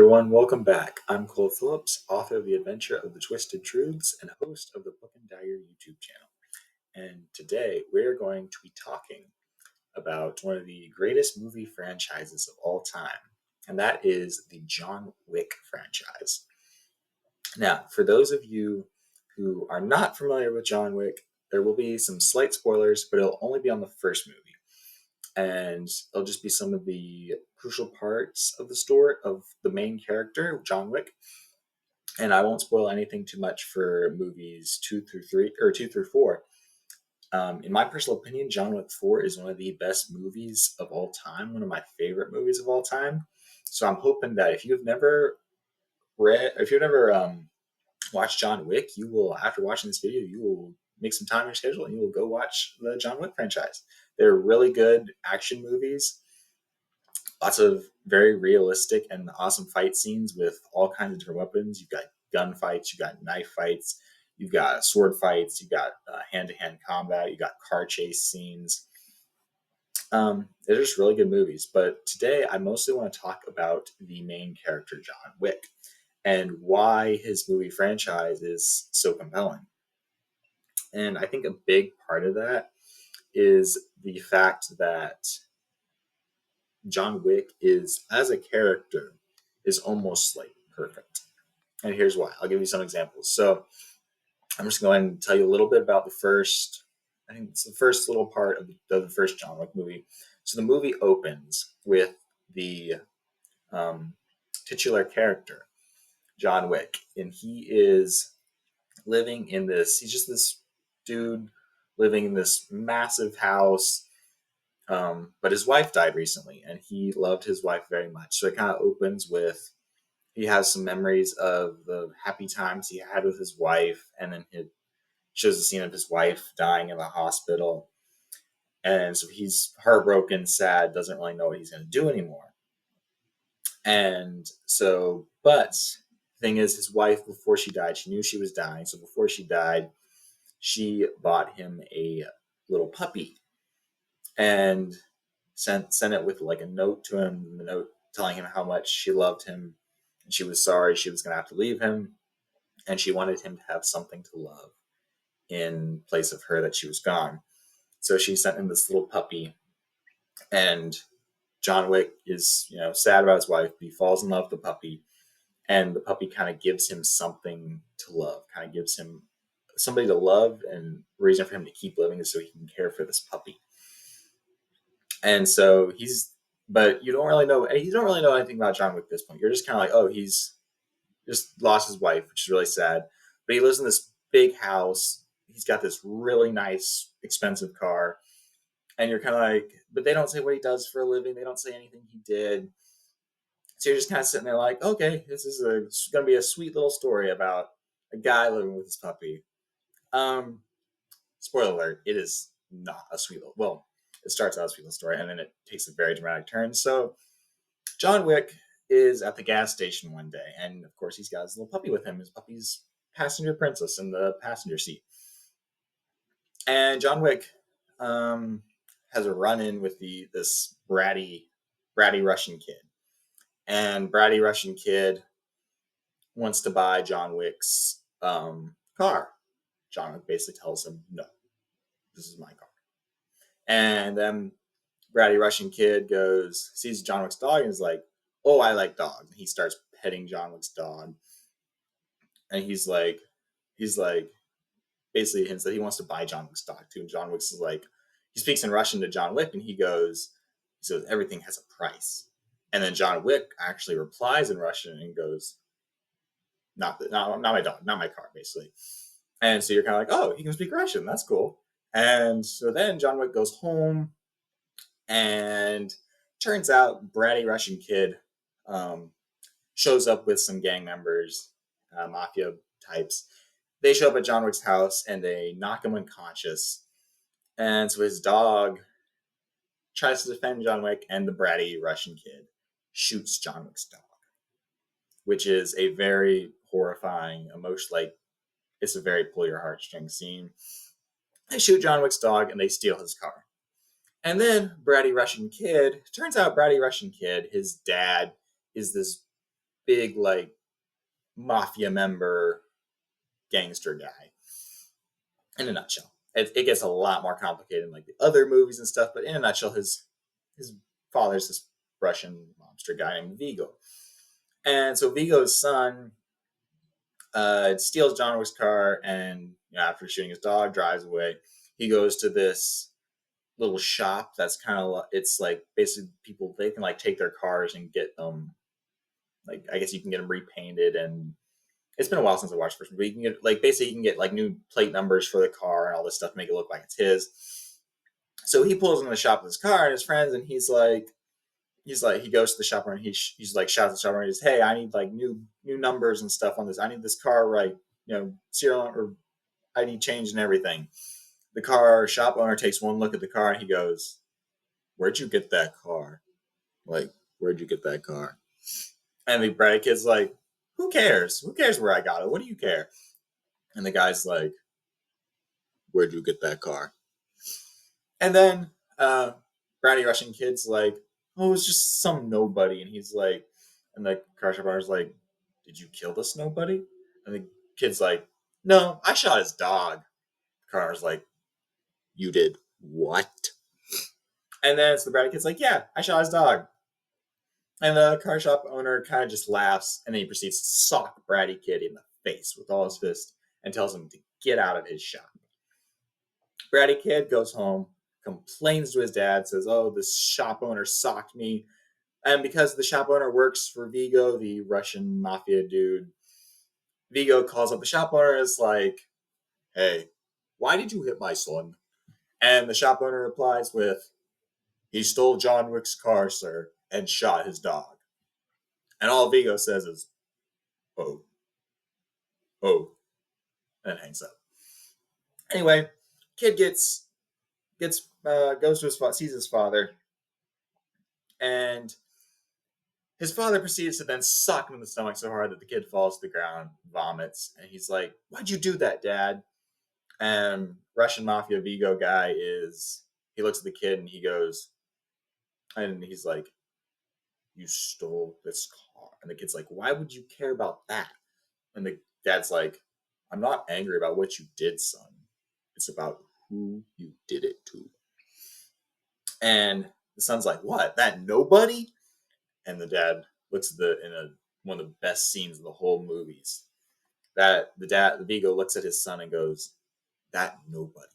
everyone, welcome back. I'm Cole Phillips, author of The Adventure of the Twisted Truths and host of the Book and Dagger YouTube channel. And today we're going to be talking about one of the greatest movie franchises of all time, and that is the John Wick franchise. Now, for those of you who are not familiar with John Wick, there will be some slight spoilers, but it'll only be on the first movie. And it'll just be some of the crucial parts of the story of the main character, John Wick. And I won't spoil anything too much for movies 2 through 4. In my personal opinion, John Wick 4 is one of the best movies of all time, one of my favorite movies of all time. So I'm hoping that if you've never watched John Wick, you will, after watching this video, you will make some time in your schedule and you will go watch the John Wick franchise. They're really good action movies. Lots of very realistic and awesome fight scenes with all kinds of different weapons. You've got gun fights, you've got knife fights, you've got sword fights, you've got hand-to-hand combat, you've got car chase scenes. They're just really good movies. But today I mostly want to talk about the main character, John Wick, and why his movie franchise is so compelling. And I think a big part of that is the fact that John Wick is, as a character, is almost like perfect. And here's why. I'll give you some examples. So I'm just going to tell you a little bit about I think it's the first little part of the first John Wick movie. So the movie opens with the titular character, John Wick, and he is he's just this dude living in this massive house. But his wife died recently, and he loved his wife very much. So it kind of opens with he has some memories of the happy times he had with his wife, and then it shows the scene of his wife dying in the hospital. And so he's heartbroken, sad, doesn't really know what he's going to do anymore. And so, but the thing is, his wife, before she died, she knew she was dying. So before she died, she bought him a little puppy and sent it with like a note to him, the note telling him how much she loved him and she was sorry she was going to have to leave him, and she wanted him to have something to love in place of her that she was gone. So she sent him this little puppy, and John Wick is sad about his wife, but he falls in love with the puppy, and the puppy kind of gives him something to love, kind of gives him somebody to love, and reason for him to keep living is so he can care for this puppy. And so but you don't really know anything about John Wick at this point. You're just kind of like, oh, he's just lost his wife, which is really sad. But he lives in this big house. He's got this really nice, expensive car. And you're kind of like, but they don't say what he does for a living. They don't say anything he did. So you're just kind of sitting there like, okay, this is going to be a sweet little story about a guy living with his puppy. Spoiler alert, it is not a sweet little, well, it starts out as a sweet little story, and then it takes a very dramatic turn. So John Wick is at the gas station one day, and of course he's got his little puppy with him. His puppy's passenger princess in the passenger seat. And John Wick has a run-in with this bratty Russian kid. And bratty Russian kid wants to buy John Wick's car. John Wick basically tells him, no, this is my car. And then bratty Russian kid sees John Wick's dog and is like, oh, I like dogs. And he starts petting John Wick's dog. And he's like, basically hints that he wants to buy John Wick's dog too. And John Wick's is like, he speaks in Russian to John Wick, and he says, everything has a price. And then John Wick actually replies in Russian and goes, not my dog, not my car, basically. And so you're kind of like, oh, he can speak Russian. That's cool. And so then John Wick goes home, and turns out bratty Russian kid shows up with some gang members, mafia types. They show up at John Wick's house, and they knock him unconscious. And so his dog tries to defend John Wick, and the bratty Russian kid shoots John Wick's dog, which is a very horrifying, it's a very pull your heartstrings scene. They shoot John Wick's dog, and they steal his car. And then turns out bratty Russian kid, his dad is this big like mafia member gangster guy. In a nutshell, it gets a lot more complicated in like the other movies and stuff. But in a nutshell, his father's this Russian mobster guy named Vigo, and so Vigo's son steals John Wick's car, and after shooting his dog, drives away. He goes to this little shop that's kind of it's like basically people they can like take their cars and get them like I guess you can get them repainted and it's been a while since I watched the first one, but you can get like basically you can get like new plate numbers for the car and all this stuff to make it look like it's his. So he pulls into the shop with his car and his friends, and he's like he goes to the shop and he's like shouts at the shop and he's hey I need like new numbers and stuff on this. I need this car right, serial or ID changed and everything. The car shop owner takes one look at the car and he goes, "Where'd you get that car? Like, where'd you get that car?" And the bratty kid's like, "Who cares? Who cares where I got it? What do you care?" And the guy's like, "Where'd you get that car?" And then bratty Russian kid's like, "Oh, it's just some nobody." And he's like, and the car shop owner's like, "Did you kill this nobody?" And the kid's like, "No, I shot his dog." The car's like, "You did what?" And then it's the bratty kid's like, "Yeah, I shot his dog." And the car shop owner kind of just laughs, and then he proceeds to sock bratty kid in the face with all his fist and tells him to get out of his shop. Bratty kid goes home, complains to his dad, says, "Oh, this shop owner socked me." And because the shop owner works for Vigo, the Russian mafia dude, Vigo calls up the shop owner and is like, "Hey, why did you hit my son?" And the shop owner replies with, "He stole John Wick's car, sir, and shot his dog." And all Vigo says is, "Oh, oh," and hangs up. Anyway, kid goes to sees his father, and his father proceeds to then sock him in the stomach so hard that the kid falls to the ground, vomits, and he's like, "Why'd you do that, Dad?" And Russian mafia Vigo guy he looks at the kid and he's like, "You stole this car." And the kid's like, "Why would you care about that?" And the dad's like, "I'm not angry about what you did, son. It's about who you did it to." And the son's like, "What? That nobody?" And the dad looks at one of the best scenes in the whole movies. That the Vigo looks at his son and goes, "That nobody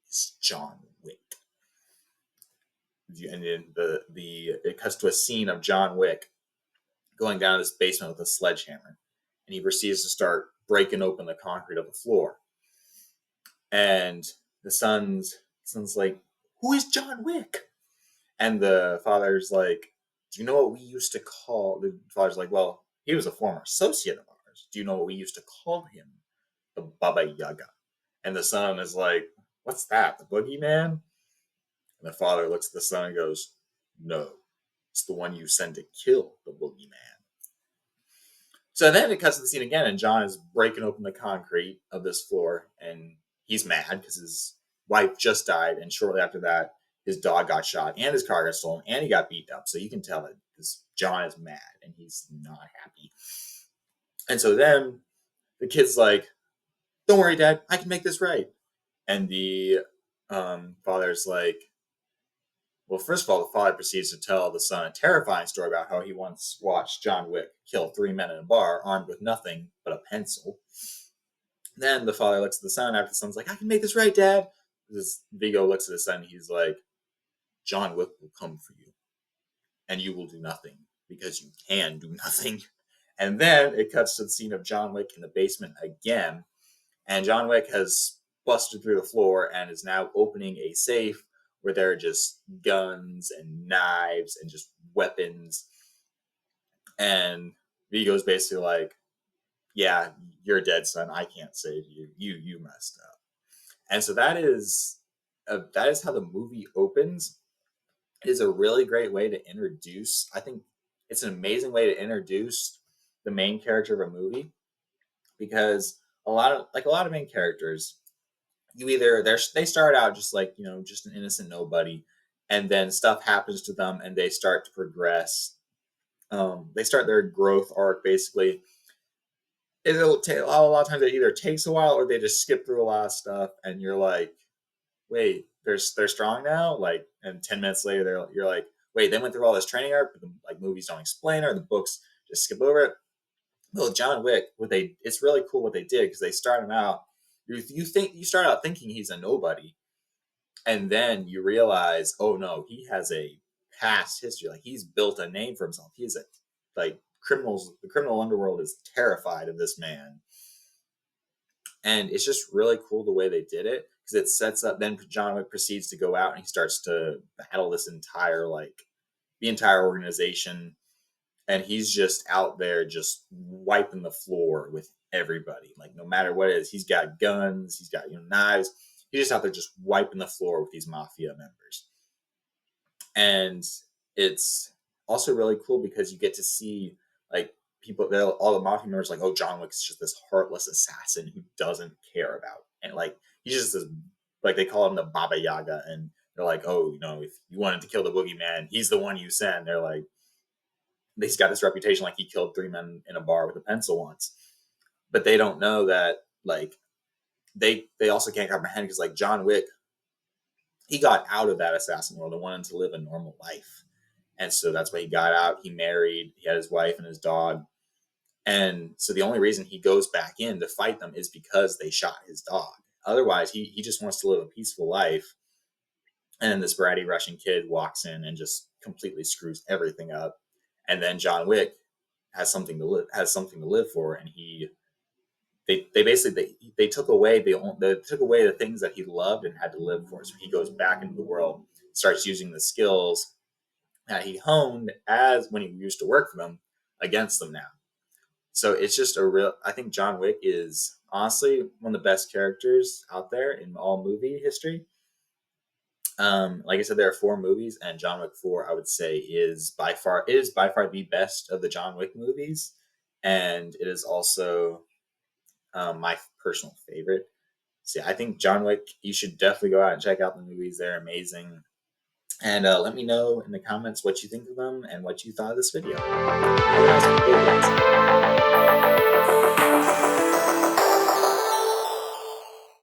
is John Wick." And then it cuts to a scene of John Wick going down to this basement with a sledgehammer, and he proceeds to start breaking open the concrete of the floor. And the son's like, "Who is John Wick?" And the father's like, "Do you know what we used to call?" The father's like, "Well, he was a former associate of ours. Do you know what we used to call him? The Baba Yaga." And the son is like, "What's that? The boogeyman?" And the father looks at the son and goes, "No, it's the one you send to kill the boogeyman." So then it cuts to the scene again, and John is breaking open the concrete of this floor, and he's mad because his wife just died, and shortly after that, his dog got shot, and his car got stolen, and he got beat up. So you can tell that this John is mad, and he's not happy. And so then the kid's like, "Don't worry, Dad, I can make this right." And the father's like, well, first of all, the father proceeds to tell the son a terrifying story about how he once watched John Wick kill 3 men in a bar armed with nothing but a pencil. Then the father looks at the son after the son's like, "I can make this right, Dad." This Vigo looks at his son and he's like, "John Wick will come for you, and you will do nothing because you can do nothing." And then it cuts to the scene of John Wick in the basement again, and John Wick has busted through the floor and is now opening a safe where there are just guns and knives and just weapons. And Vigo's basically like, "Yeah, you're dead, son. I can't save you. You messed up." And so that is how the movie opens. It is a really great way to introduce. I think it's an amazing way to introduce the main character of a movie, because a lot of main characters, they start out just like just an innocent nobody, and then stuff happens to them and they start to progress They start their growth arc basically. It'll take a lot of times. It either takes a while or they just skip through a lot of stuff, and you're like, wait, they're strong now. Like, and 10 minutes later, you're like, wait, they went through all this training arc, but the like movies don't explain it, or the books just skip over it. Well, John Wick, it's really cool what they did because they start him out. You start out thinking he's a nobody, and then you realize, oh no, he has a past history. Like he's built a name for himself. He's a like criminals. The criminal underworld is terrified of this man, and it's just really cool the way they did it because it sets up. Then John Wick proceeds to go out and he starts to battle this entire the entire organization, and he's just out there just wiping the floor with everybody. Like no matter what it is, he's got guns, he's got knives. He's just out there just wiping the floor with these mafia members. And it's also really cool because you get to see like people, all the mafia members, like, oh, John Wick's just this heartless assassin who doesn't care about, and like he's just this, like they call him the Baba Yaga, and they're like, oh, if you wanted to kill the boogeyman, he's the one you send. They're like, he's got this reputation like he killed 3 men in a bar with a pencil once, but they don't know that like they also can't comprehend because like John Wick, he got out of that assassin world and wanted to live a normal life. And so that's why he got out. He married, he had his wife and his dog. And so the only reason he goes back in to fight them is because they shot his dog. Otherwise, he just wants to live a peaceful life. And then this bratty Russian kid walks in and just completely screws everything up. And then John Wick has something to live for, and they basically they took away the things that he loved and had to live for. So he goes back into the world, starts using the skills that he honed as when he used to work for them against them now. So it's just I think John Wick is honestly one of the best characters out there in all movie history. Like I said, there are 4 movies, and John Wick 4, I would say, is by far the best of the John Wick movies, and it is also my personal favorite. So yeah, I think John Wick, you should definitely go out and check out the movies. They're amazing. And let me know in the comments what you think of them and what you thought of this video. Have a nice day, guys.